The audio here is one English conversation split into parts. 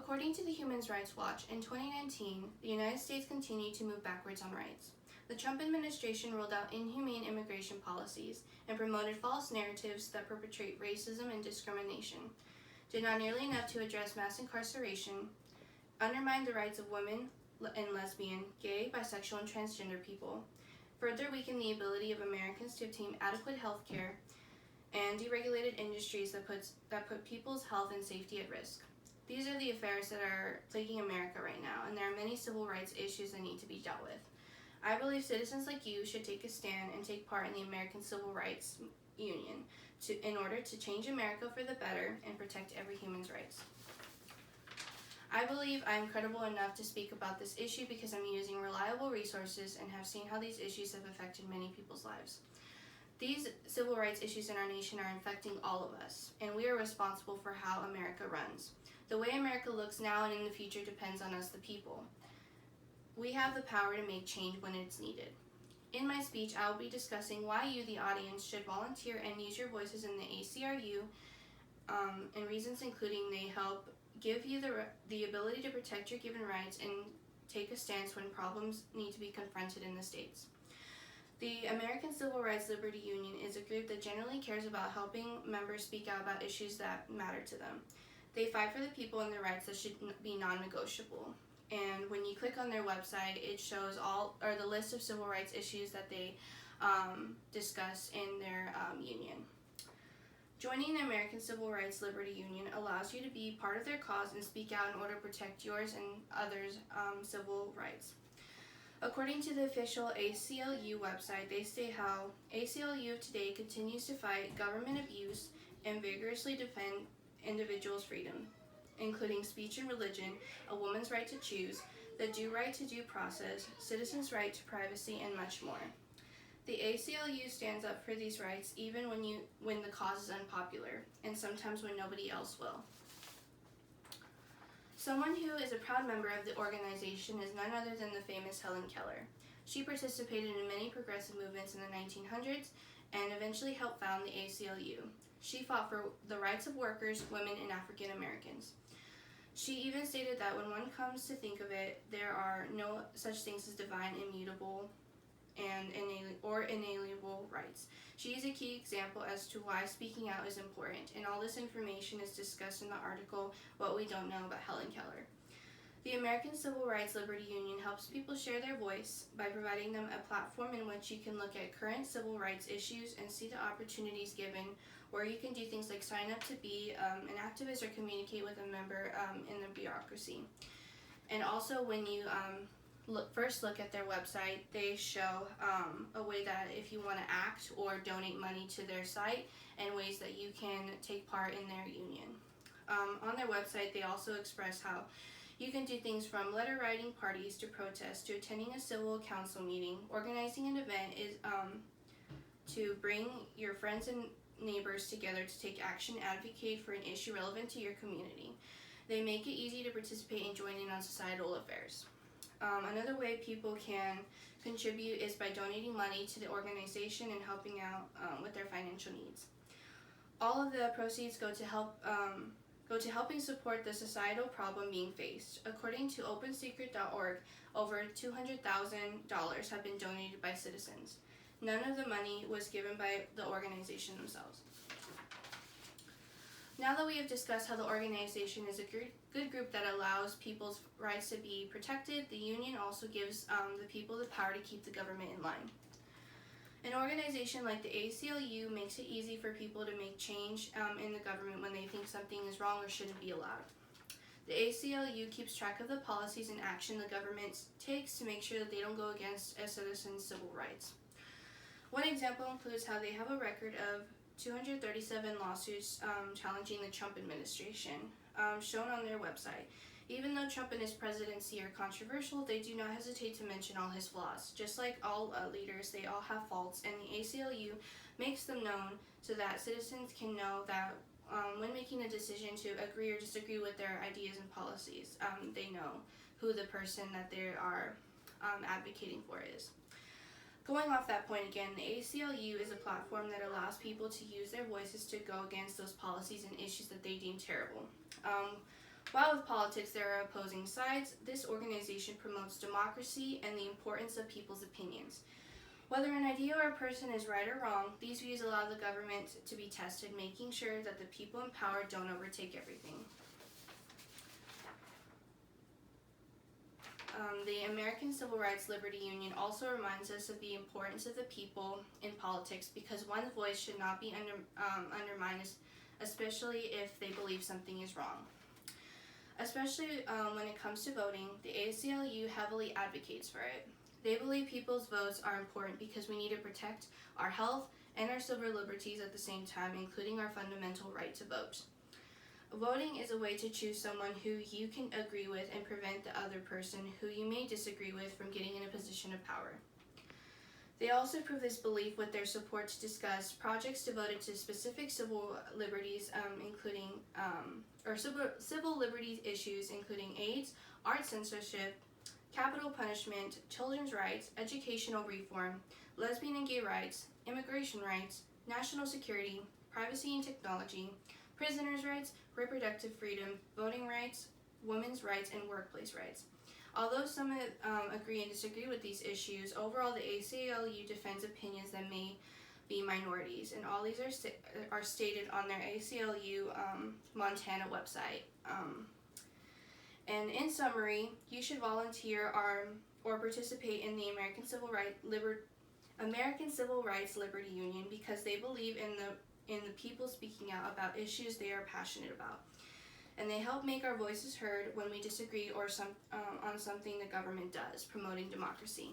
According to the Human Rights Watch, in 2019, the United States continued to move backwards on rights. The Trump administration rolled out inhumane immigration policies and promoted false narratives that perpetrate racism and discrimination, did not nearly enough to address mass incarceration, undermined the rights of women and lesbian, gay, bisexual, and transgender people, further weakened the ability of Americans to obtain adequate health care, and deregulated industries that put people's health and safety at risk. These are the affairs that are plaguing America right now, and there are many civil rights issues that need to be dealt with. I believe citizens like you should take a stand and take part in the American Civil Rights Union in order to change America for the better and protect every human's rights. I believe I am credible enough to speak about this issue because I'm using reliable resources and have seen how these issues have affected many people's lives. These civil rights issues in our nation are affecting all of us, and we are responsible for how America runs. The way America looks now and in the future depends on us, the people. We have the power to make change when it's needed. In my speech, I will be discussing why you, the audience, should volunteer and use your voices in the ACRU, and reasons including they help give you the ability to protect your given rights and take a stance when problems need to be confronted in the states. The American Civil Rights Liberty Union is a group that generally cares about helping members speak out about issues that matter to them. They fight for the people and their rights that should be non-negotiable. And when you click on their website, it shows the list of civil rights issues that they discuss in their union. Joining the American Civil Rights Liberty Union allows you to be part of their cause and speak out in order to protect yours and others' civil rights. According to the official ACLU website, they state how ACLU today continues to fight government abuse and vigorously defend individuals' freedom, including speech and religion, a woman's right to choose, the due right to due process, citizens' right to privacy, and much more. The ACLU stands up for these rights even when the cause is unpopular, and sometimes when nobody else will. Someone who is a proud member of the organization is none other than the famous Helen Keller. She participated in many progressive movements in the 1900s and eventually helped found the ACLU. She fought for the rights of workers, women, and African Americans. She even stated that when one comes to think of it, there are no such things as divine, immutable, and inalienable rights. She is a key example as to why speaking out is important, and all this information is discussed in the article, What We Don't Know About Helen Keller. The American Civil Rights Liberty Union helps people share their voice by providing them a platform in which you can look at current civil rights issues and see the opportunities given, where you can do things like sign up to be an activist or communicate with a member in the bureaucracy. And also when you first look at their website, they show a way that if you want to act or donate money to their site and ways that you can take part in their union. On their website, they also express how you can do things from letter writing parties to protests to attending a civil council meeting. Organizing an event is to bring your friends and neighbors together to take action, advocate for an issue relevant to your community. They make it easy to participate and join in on societal affairs. Another way people can contribute is by donating money to the organization and helping out with their financial needs. All of the proceeds go to helping support the societal problem being faced. According to OpenSecret.org, over $200,000 have been donated by citizens. None of the money was given by the organization themselves. Now that we have discussed how the organization is a good group that allows people's rights to be protected, the union also gives the people the power to keep the government in line. An organization like the ACLU makes it easy for people to make change in the government when they think something is wrong or shouldn't be allowed. The ACLU keeps track of the policies and action the government takes to make sure that they don't go against a citizen's civil rights. One example includes how they have a record of 237 lawsuits challenging the Trump administration, shown on their website. Even though Trump and his presidency are controversial, they do not hesitate to mention all his flaws. Just like all leaders, they all have faults, and the ACLU makes them known so that citizens can know that when making a decision to agree or disagree with their ideas and policies, they know who the person that they are advocating for is. Going off that point again, the ACLU is a platform that allows people to use their voices to go against those policies and issues that they deem terrible. While with politics there are opposing sides, this organization promotes democracy and the importance of people's opinions. Whether an idea or a person is right or wrong, these views allow the government to be tested, making sure that the people in power don't overtake everything. The American Civil Rights Liberty Union also reminds us of the importance of the people in politics because one's voice should not be undermined, especially if they believe something is wrong. Especially when it comes to voting, the ACLU heavily advocates for it. They believe people's votes are important because we need to protect our health and our civil liberties at the same time, including our fundamental right to vote. Voting is a way to choose someone who you can agree with and prevent the other person who you may disagree with from getting in a position of power. They also prove this belief with their support to discuss projects devoted to specific civil liberties, civil liberties issues, including AIDS, art censorship, capital punishment, children's rights, educational reform, lesbian and gay rights, immigration rights, national security, privacy and technology, prisoners' rights, reproductive freedom, voting rights, women's rights, and workplace rights. Although some agree and disagree with these issues, overall the ACLU defends opinions that may be minorities, and all these are stated on their ACLU Montana website. And in summary, you should volunteer or participate in the American Civil Rights Liberty Union because they believe in the people speaking out about issues they are passionate about. And they help make our voices heard when we disagree or on something the government does, promoting democracy.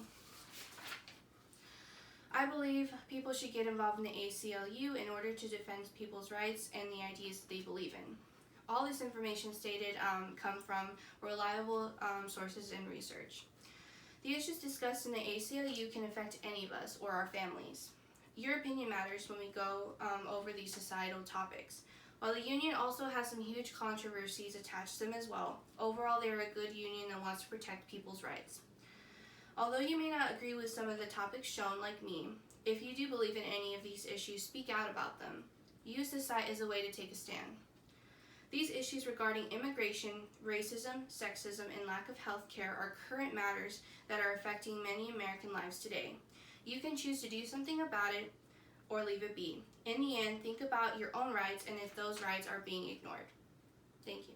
I believe people should get involved in the ACLU in order to defend people's rights and the ideas that they believe in. All this information stated come from reliable sources and research. The issues discussed in the ACLU can affect any of us or our families. Your opinion matters when we go over these societal topics. While the union also has some huge controversies attached to them as well, overall they are a good union that wants to protect people's rights. Although you may not agree with some of the topics shown like me, if you do believe in any of these issues, speak out about them. Use this site as a way to take a stand. These issues regarding immigration, racism, sexism, and lack of health care are current matters that are affecting many American lives today. You can choose to do something about it or leave it be. In the end, think about your own rights and if those rights are being ignored. Thank you.